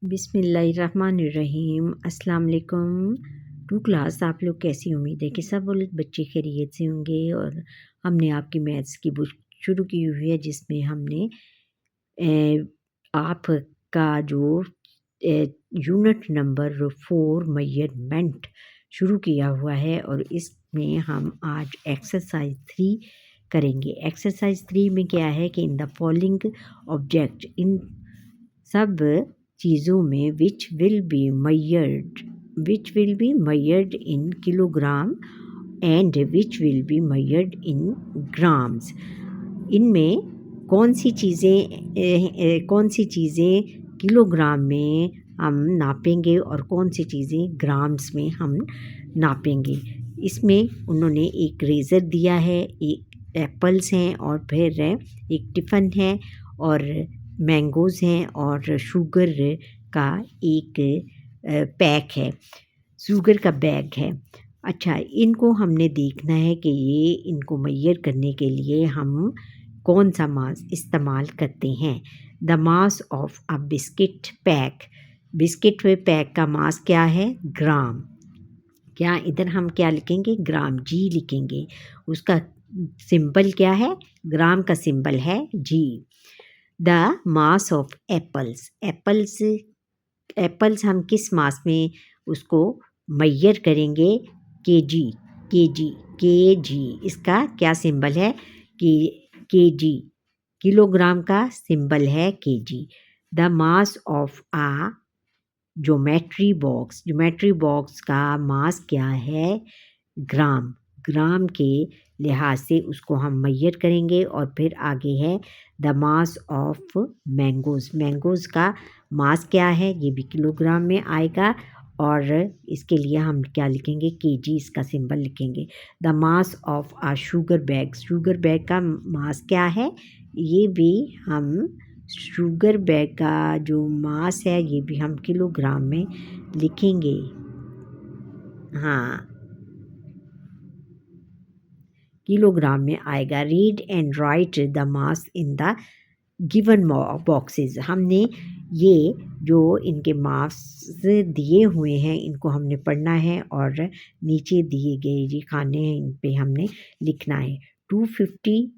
बिस्मिल्लाहिर्रहमानिर्रहीम। अस्सलाम वालेकुम टू क्लास। आप लोग कैसी? उम्मीद है कि सब बच्चे खैरियत से होंगे। और हमने आपकी मैथ्स की बुक शुरू की हुई है जिसमें हमने आपका जो यूनिट नंबर 4 मेजरमेंट शुरू किया हुआ है और इसमें हम आज एक्सरसाइज 3 करेंगे। एक्सरसाइज 3 में क्या है कि इन द फॉलोइंग ऑब्जेक्ट, इन सब चीज़ों में which will be measured in kilogram and which will be measured in grams. इनमें कौन सी चीज़ें किलोग्राम में हम नापेंगे और कौन सी चीज़ें ग्राम्स में हम नापेंगे। इसमें उन्होंने एक रेज़र दिया है, एक एप्पल्स हैं और फिर एक टिफ़न है और मैंगोज़ हैं और शुगर का एक पैक है, शुगर का बैग है। अच्छा, इनको हमने देखना है कि ये इनको मेजर करने के लिए हम कौन सा मास इस्तेमाल करते हैं। The mass of a biscuit pack, biscuit pack का मास क्या है? ग्राम। क्या इधर हम क्या लिखेंगे? ग्राम, जी लिखेंगे। उसका सिंबल क्या है? ग्राम का सिंबल है जी। The mass of apples, apples हम किस मास में उसको मेजर करेंगे? केजी, इसका क्या सिंबल है? केजी, किलोग्राम का सिंबल है KG. The mass of a geometry box का मास क्या है? ग्राम, ग्राम के लिहाज से उसको हम मेजर करेंगे। और फिर आगे है द मास ऑफ मैंगोज़ का मास क्या है? ये भी किलोग्राम में आएगा और इसके लिए हम क्या लिखेंगे? केजी, इसका सिंबल लिखेंगे। The mass of a sugar bag का मास क्या है? ये भी हम शुगर बैग का जो मास है ये भी हम किलोग्राम में लिखेंगे। हाँ, किलोग्राम में आएगा। Read and right the mass in the given boxes. हमने ये जो इनके मास दिए हुए हैं इनको हमने पढ़ना है और नीचे दिए गए ये खाने हैं इन पे हमने लिखना है। 250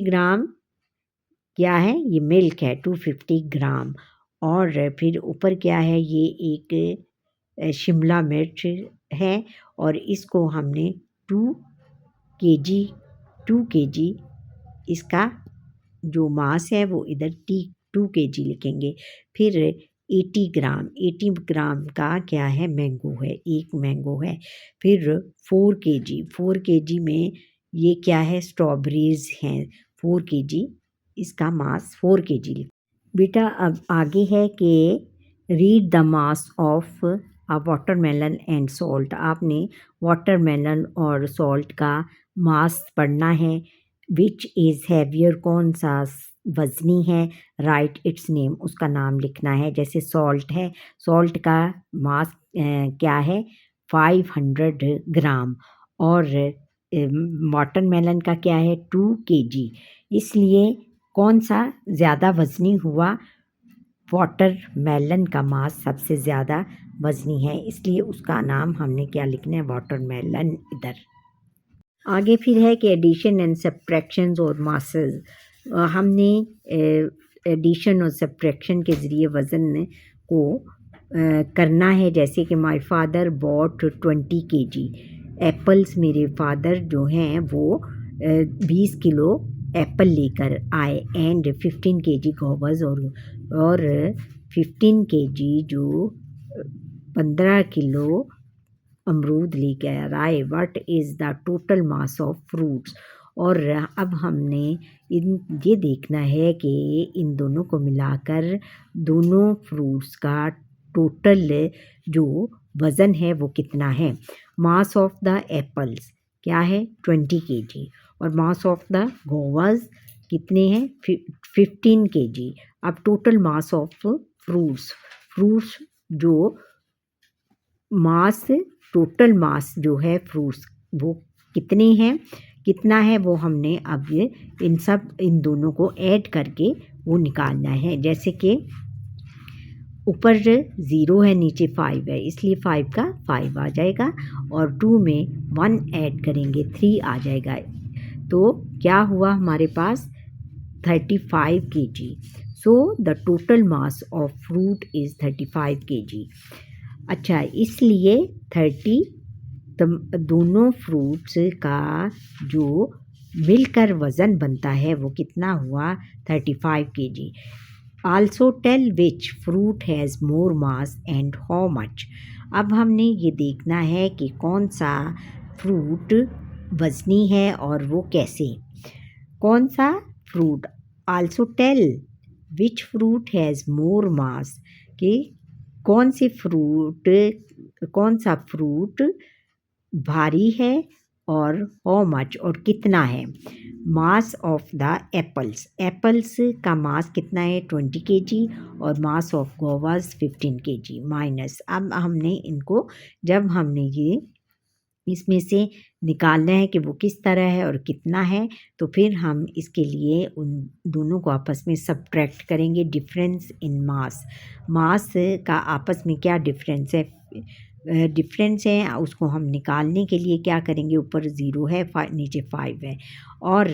ग्राम क्या है? ये मिल्क है, 250 ग्राम। और फिर ऊपर क्या है? ये एक शिमला मिर्च है और इसको हमने 2 केजी इसका जो मास है वो इधर 2 केजी लिखेंगे। फिर 80 ग्राम का क्या है? मैंगो है, एक मैंगो है। फिर 4 केजी में ये क्या है? स्ट्रॉबेरीज़ हैं, 4 केजी, इसका मास 4 केजी। बेटा अब आगे है कि read the mass of a watermelon and salt. आपने वाटरमेलन और सॉल्ट का मास पढ़ना है। विच इज़ हैवियर, कौन सा वज़नी है? राइट इट्स नेम, उसका नाम लिखना है। जैसे सॉल्ट है, सॉल्ट का मास क्या है? 500 ग्राम। और वाटरमेलन का क्या है? 2 केजी। इसलिए कौन सा ज़्यादा वज़नी हुआ? वाटरमेलन का मास सबसे ज़्यादा वज़नी है, इसलिए उसका नाम हमने क्या लिखना है? वाटरमेलन। इधर आगे फिर है कि एडिशन एंड सब्ट्रैक्शंस और मासेस। हमने एडिशन और सब्ट्रैक्शन के ज़रिए वज़न को करना है। जैसे कि my father bought 20 KG apples, मेरे फादर जो हैं वो 20 किलो एप्पल लेकर आए। एंड 15 केजी गोवर्स, और 15 केजी जो 15 किलो अमरूद लेकर आए। What is the total mass of fruits. और अब हमने ये देखना है कि इन दोनों को मिलाकर दोनों फ्रूट्स का टोटल जो वज़न है वो कितना है। मास ऑफ द एप्पल्स क्या है? 20 केजी। और मास ऑफ द गोवाज कितने हैं? 15 केजी। अब टोटल मास ऑफ फ्रूट्स जो मास, टोटल मास जो है फ्रूट्स वो कितना है वो हमने अब इन दोनों को ऐड करके वो निकालना है। जैसे कि ऊपर 0 है, नीचे 5 है, इसलिए 5 का 5 आ जाएगा और 2 में 1 ऐड करेंगे 3 आ जाएगा। तो क्या हुआ हमारे पास 35 kg। So the total mass of fruit is 35 kg। अच्छा, इसलिए 30 दोनों फ्रूट्स का जो मिलकर वज़न बनता है वो कितना हुआ 35 kg। Also tell which fruit has more mass and how much. अब हमने ये देखना है कि कौन सा फ्रूट वज़नी है और वो कैसे। कौन सा fruit, also tell which fruit has more mass, कि कौन सा फ्रूट भारी है और हाउ मच और कितना है। Mass of the apples, apples का मास कितना है 20 kg और mass of Goa's 15 kg minus. अब हमने इनको जब हमने ये इसमें से निकालना है कि वो किस तरह है और कितना है, तो फिर हम इसके लिए उन दोनों को आपस में सब्ट्रैक्ट करेंगे। डिफरेंस इन मास, मास का आपस में क्या डिफरेंस है, डिफरेंस है उसको हम निकालने के लिए क्या करेंगे, ऊपर 0 है, नीचे 5 है और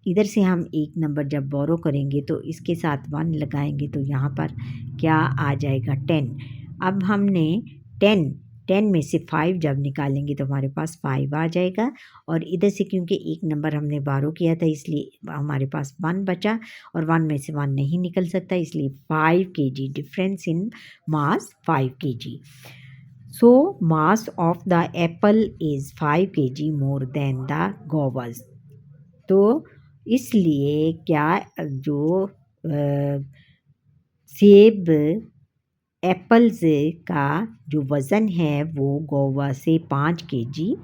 इधर से हम एक नंबर जब बोरो करेंगे तो इसके साथ 1 लगाएंगे तो यहाँ पर क्या आ जाएगा 10। अब हमने 10 में से 5 जब निकालेंगे तो हमारे पास 5 आ जाएगा और इधर से क्योंकि एक नंबर हमने बारो किया था इसलिए हमारे पास 1 बचा और 1 में से 1 नहीं निकल सकता, इसलिए 5 kg difference in mass 5 kg। So mass of the apple is 5 kg more than the guavas। तो इसलिए क्या जो सेब एप्पल्स का जो वज़न है वो गोवा से 5 kg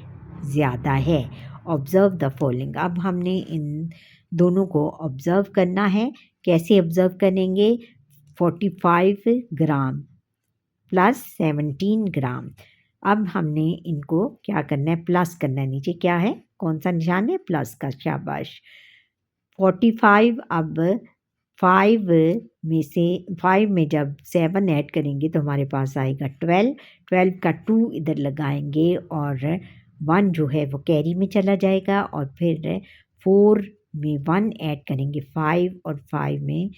ज़्यादा है। ऑब्ज़र्व द फॉलोइंग, अब हमने इन दोनों को ऑब्ज़र्व करना है। कैसे ऑब्ज़र्व करेंगे, 45 ग्राम प्लस 17 ग्राम। अब हमने इनको क्या करना है, प्लस करना है। नीचे क्या है, कौन सा निशान है, प्लस का, शाबाश। 45, अब 5 में से 5 में जब 7 ऐड करेंगे तो हमारे पास आएगा 12। 12 का 2 इधर लगाएंगे और 1 जो है वो कैरी में चला जाएगा और फिर 4 में 1 ऐड करेंगे 5 और 5 में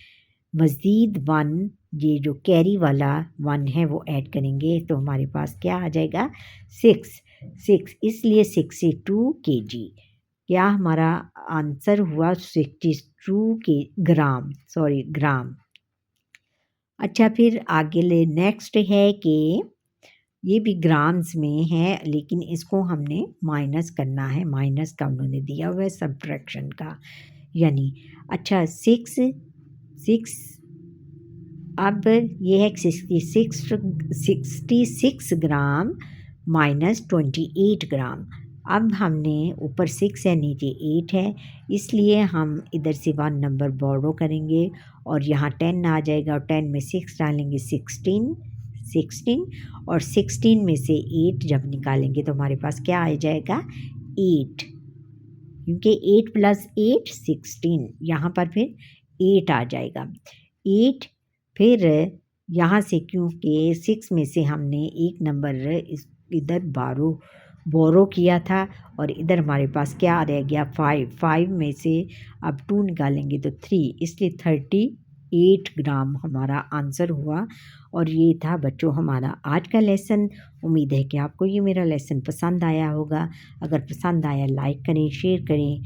मज़ीद 1 ये जो कैरी वाला 1 है वो ऐड करेंगे तो हमारे पास क्या आ जाएगा 6, इसलिए 62 kg। क्या हमारा आंसर हुआ 62 के ग्राम। अच्छा, फिर आगे नेक्स्ट है कि ये भी ग्राम्स में है लेकिन इसको हमने माइनस करना है, माइनस का उन्होंने दिया हुआ है सब्ट्रैक्शन का, यानी अच्छा 6 अब ये है 66 ग्राम माइनस 28 ग्राम। अब हमने ऊपर 6 है नीचे 8 है, इसलिए हम इधर से 1 नंबर बोरो करेंगे और यहाँ 10 आ जाएगा और 10 में 6 डालेंगे 16 और 16 में से 8 जब निकालेंगे तो हमारे पास क्या आ जाएगा 8, क्योंकि 8 + 8 16, यहाँ पर फिर 8 आ जाएगा 8। फिर यहाँ से क्योंकि 6 में से हमने एक नंबर इधर बोरो किया था और इधर हमारे पास क्या रह गया 5 में से अब 2 निकालेंगे तो 3, इसलिए 38 ग्राम हमारा आंसर हुआ। और ये था बच्चों हमारा आज का लेसन। उम्मीद है कि आपको ये मेरा लेसन पसंद आया होगा। अगर पसंद आया लाइक करें, शेयर करें,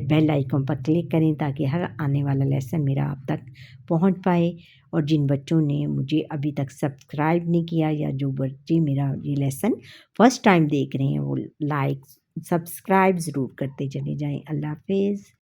बेल आइकन पर क्लिक करें ताकि हर आने वाला लेसन मेरा आप तक पहुंच पाए। और जिन बच्चों ने मुझे अभी तक सब्सक्राइब नहीं किया या जो बच्चे मेरा ये लेसन फर्स्ट टाइम देख रहे हैं वो लाइक सब्सक्राइब ज़रूर करते चले जाएं। अल्लाह हाफिज़।